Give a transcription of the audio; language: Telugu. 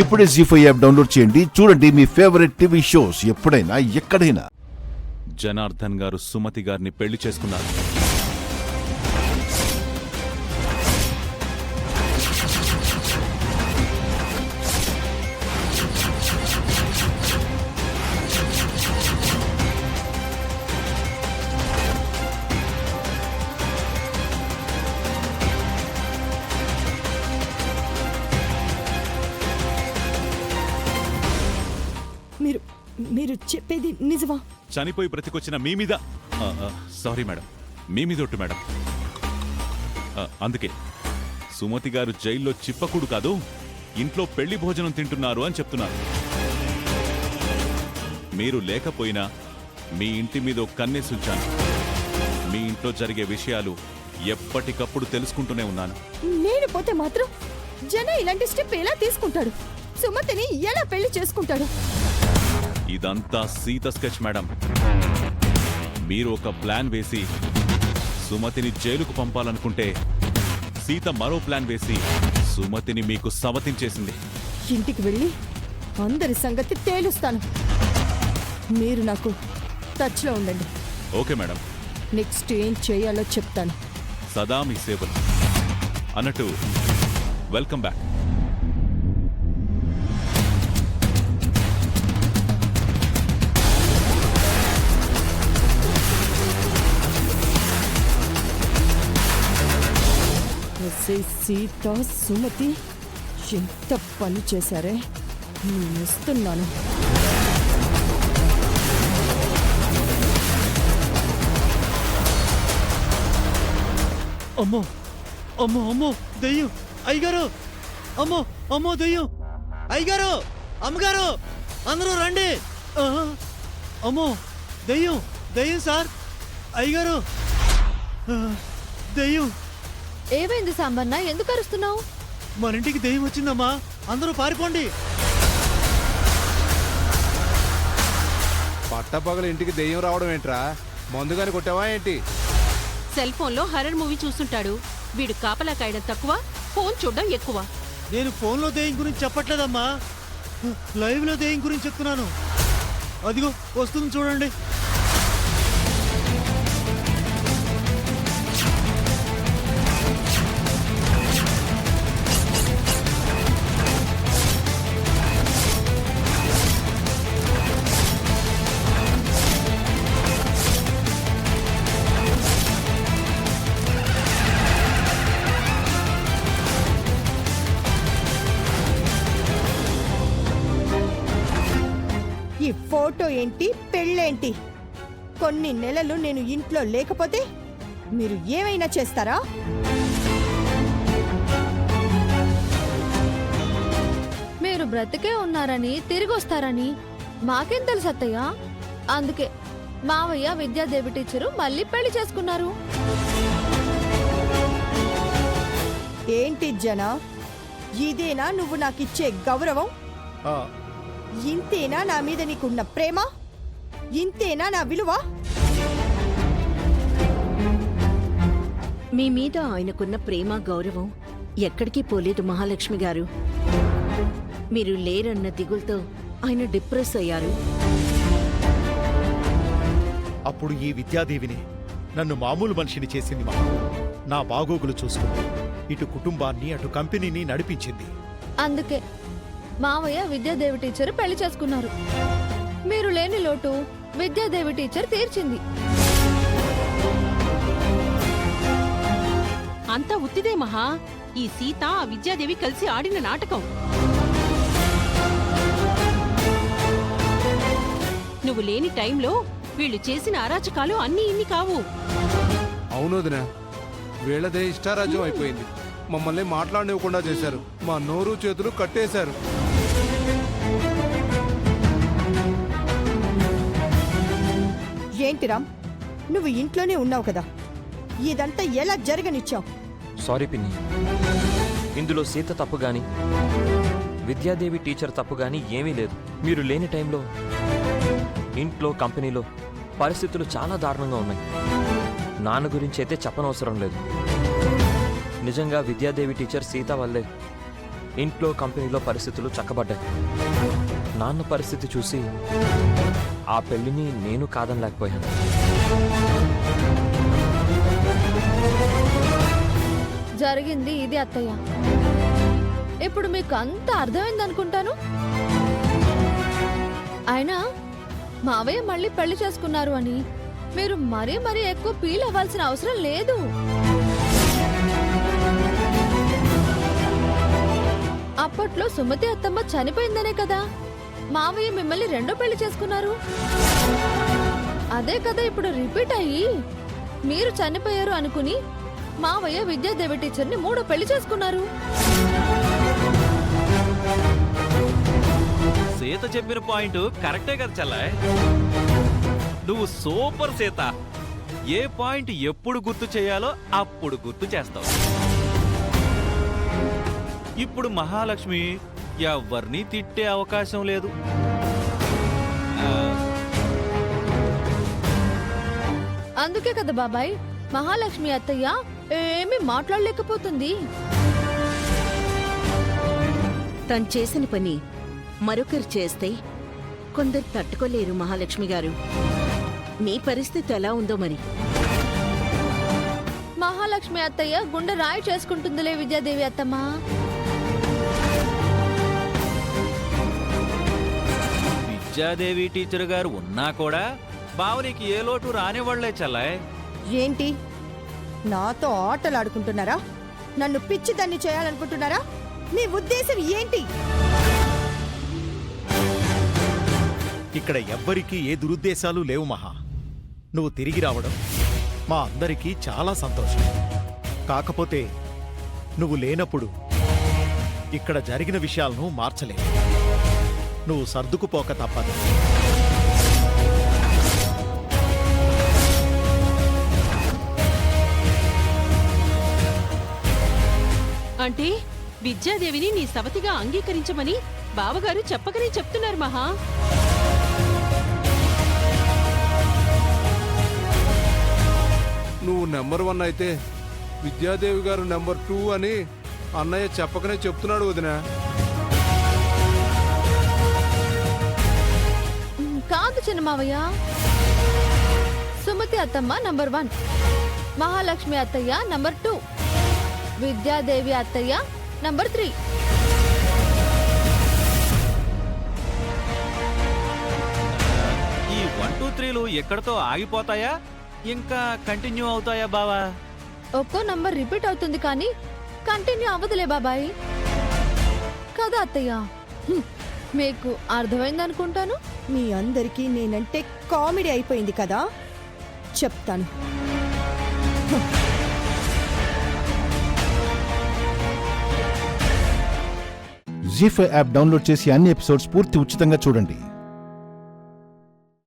ఇప్పుడే జీ5 యాప్ డౌన్లోడ్ చేయండి. చూడండి మీ ఫేవరెట్ టీవీ షోస్ ఎప్పుడైనా ఎక్కడైనా. జనార్దన్ గారు సుమతి గారిని పెళ్లి చేసుకున్నారు. మీరు చెప్పేది నిజమా? చనిపోయి బ్రతికొచ్చిన మీ మీద సారీ మేడం, మీ మీద ఒట్టు మేడం. అందుకే సుమతి గారు జైల్లో చిప్పకూడు కాదు, ఇంట్లో పెళ్లి భోజనం తింటున్నారు అని చెప్తున్నారు. మీరు లేకపోయినా మీ ఇంటి మీద కన్నేసుంచాను. మీ ఇంట్లో జరిగే విషయాలు ఎప్పటికప్పుడు తెలుసుకుంటూనే ఉన్నాను. నేను పోతే మాత్రం జన ఇలాంటి స్టెప్ ఎలా తీసుకుంటాడు? సుమతిని ఎలా పెళ్లి చేసుకుంటాడు? ఇదంతా సీత స్కెచ్ మేడం. మీరు ఒక ప్లాన్ వేసి సుమతిని జైలుకు పంపాలనుకుంటే సీత మరో ప్లాన్ వేసి సుమతిని మీకు సమతించేసింది. ఇంటికి వెళ్ళి అందరి సంగతి తేలుస్తాను. మీరు నాకు టచ్లో ఉండండి. Okay madam. నెక్స్ట్ ఏం చేయాలో చెప్తాను. సదా మీ సేవలు. అన్నట్టు వెల్కమ్ బ్యాక్. సీత సుమతి ఎంత పని చేశారే. నేను వస్తున్నాను. అమ్మో అమ్మో అమ్మో దెయ్యం! అయ్యగారు! అమ్మో అమ్మో దెయ్యం! అయ్యగారు! అమ్మగారు! అందరూ రండి! అమ్మో దెయ్యం! దెయ్యం సార్! అయ్యగారు! దెయ్యం! ఏమైంది సాంబన్న? ఎందుకు అరుస్తున్నావు? మన ఇంటికి దెయ్యం వచ్చిందమ్మా! అందరూ పారిపోండి! పట్టపగలు ఇంటికి దెయ్యం రావడం ఏంట్రా? ముందుగానే కొట్టావా ఏంటి? సెల్ ఫోన్లో హర్రర్ మూవీ చూస్తుంటాడు. వీడు కాపలా కాయడం తక్కువ, ఫోన్ చూడడం ఎక్కువ. నేను ఫోన్లో దెయ్యం గురించి చెప్పట్లేదమ్మా, లైవ్ లో దెయ్యం గురించి చెప్తున్నాను. అదిగో వస్తుంది చూడండి. ఈ ఫోటో ఏంటి, పెళ్ళేంటి? కొన్ని నెలలు నేను ఇంట్లో లేకపోతే మీరు ఏమైనా చేస్తారా? మీరు బ్రతికే ఉన్నారని, తిరిగి వస్తారని మాకేం తెలుసు అత్తయ్య? అందుకే మావయ్య విద్యాదేవి టీచరు మళ్ళీ పెళ్లి చేసుకున్నారు. ఏంటి జన, ఇదేనా నువ్వు నాకిచ్చే గౌరవం? ఇంతేనా నా మీద నీకున్న ప్రేమ? ఇంతేనా నా విలువ? మీ మీద ఆయనకున్న ప్రేమ, గౌరవం ఎక్కడికి పోలేదు మహాలక్ష్మి గారు. మీరు లేరన్న దిగులతో ఆయన డిప్రెస్ అయ్యారు. అప్పుడు ఈ విద్యాదేవిని నన్ను మామూలు మనిషిని చేసింది. నా బాగోగులు చూసుకుంది. ఇటు కుటుంబాన్ని అటు కంపెనీని నడిపించింది. అందుకే మావయ్య విద్యాదేవి టీచర్ పెళ్లి చేసుకున్నారు. మీరు లేని లోటు విద్యాదేవి టీచర్ తీర్చింది. అంతా ఉత్తిదే మహా. ఈ సీత ఆ విద్యాదేవి కలిసి ఆడిన నాటకం. నువ్వు లేని టైంలో వీళ్ళు చేసిన అరాచకాలు అన్నీ ఇన్ని కావు. అవునోదినా, వీళ్ళదే ఇష్టారాజ్యం అయిపోయింది. మమ్మల్ని మాట్లాడనివ్వకుండా చేశారు. మా నోరు చేతులు కట్టేశారు. ఏంటి రామ్, నువ్వు ఇంట్లోనే ఉన్నావు కదా, ఇదంతా ఎలా జరగనిచ్చావు? సారీ పిన్ని, ఇందులో సీత తప్పు గాని విద్యాదేవి టీచర్ తప్పు గాని ఏమీ లేదు. మీరు లేని టైంలో ఇంట్లో కంపెనీలో పరిస్థితులు చాలా దారుణంగా ఉన్నాయి. నాన్న గురించి అయితే చెప్పనవసరం లేదు. నిజంగా విద్యాదేవి టీచర్ సీత వల్లే ఇంట్లో కంపెనీలో పరిస్థితులు చక్కబడ్డాయి. నాన్న పరిస్థితి చూసి ఆ పెళ్లిని నేను కాదనలేకపోయాను. జరిగింది ఇది అత్తయ్య. ఇప్పుడు మీకు అంత అర్థమైంది అనుకుంటాను. అయినా మావయ్య మళ్ళీ పెళ్లి చేసుకున్నారు అని మీరు మరీ మరీ ఎక్కువ ఫీల్ అవ్వాల్సిన అవసరం లేదు. అప్పట్లో సుమతి అత్తమ్మ చనిపోయిందనే కదా మావయ్య మిమ్మల్ని రెండో పెళ్లి చేసుకున్నారు. అదే కదా ఇప్పుడు రిపీట్ అయ్యి మీరు చనిపోయారు అనుకుని మావయ్య విద్యాదేవి టీచర్ని మూడో పెళ్లి చేసుకున్నారు. సీత చెప్పిన పాయింట్ కరెక్టే కదా చెల్లాయ్. నువ్వు సూపర్ సీత. ఏ పాయింట్ ఎప్పుడు గుర్తు చేయాలో అప్పుడు గుర్తు చేస్తావు. ఇప్పుడు మహాలక్ష్మి ఎవరిని తిట్టే అవకాశం లేదు. అందుకే కదా బాబాయ్ మహాలక్ష్మి అత్తయ్య ఏమీ మాట్లాడలేకపోతుంది. తను చేసిన పని మరొకరు చేస్తే కొందరు తట్టుకోలేరు మహాలక్ష్మి గారు. మీ పరిస్థితి ఎలా ఉందో మరి. మహాలక్ష్మి అత్తయ్య గుండె రాయి చేసుకుంటుందిలే విద్యాదేవి అత్తమ్మ. విద్యాదేవి టీచర్ గారు ఉన్నా కూడా బావనికి ఏ లోటు రానివ్వళ్లే చెల్లాయ్. ఏంటి నాతో ఆటలాడుకుంటున్నారా? నన్ను పిచ్చిదాన్ని చేయాలనుకుంటున్నారా? మీ ఉద్దేశం ఏంటి? ఇక్కడ ఎవ్వరికీ ఏ దురుద్దేశాలు లేవు మహా. నువ్వు తిరిగి రావడం మా అందరికీ చాలా సంతోషం. కాకపోతే నువ్వు లేనప్పుడు ఇక్కడ జరిగిన విషయాలను మార్చలేవు. నువ్వు సర్దుకుపోక తప్పదు. అంటే విద్యాదేవిని నీ సవతిగా అంగీకరించమని బావగారు చెప్పకనే చెప్తున్నారు మహా. నువ్వు నెంబర్ 1 అయితే విద్యాదేవి గారు నెంబర్ 2 అని అన్నయ్య చెప్పకనే చెప్తున్నాడు వదినా. కాదు చిన్న మావయ్య. సుమతి అత్తమ్మ నంబర్ 1, మహాలక్ష్మి అత్తయ్య నంబర్ 2, విద్యాదేవి అత్తయ్య నంబర్ 3. ఈ 1, 2, 3లు ఎక్కడితో ఆగిపోతాయా ఇంకా కంటిన్యూ అవుతాయా బావా? ఒక్కో నంబర్ రిపీట్ అవుతుంది కానీ కంటిన్యూ అవ్వదులే బాబాయ్. కదా అత్తయ్య? మీకు అర్థమైందనుకుంటాను. మీ అందరికీ నేనంటే కామెడీ అయిపోయింది కదా. చెప్తాను. జీ5 యాప్ డౌన్లోడ్ చేసి అన్ని ఎపిసోడ్స్ పూర్తి ఉచితంగా చూడండి.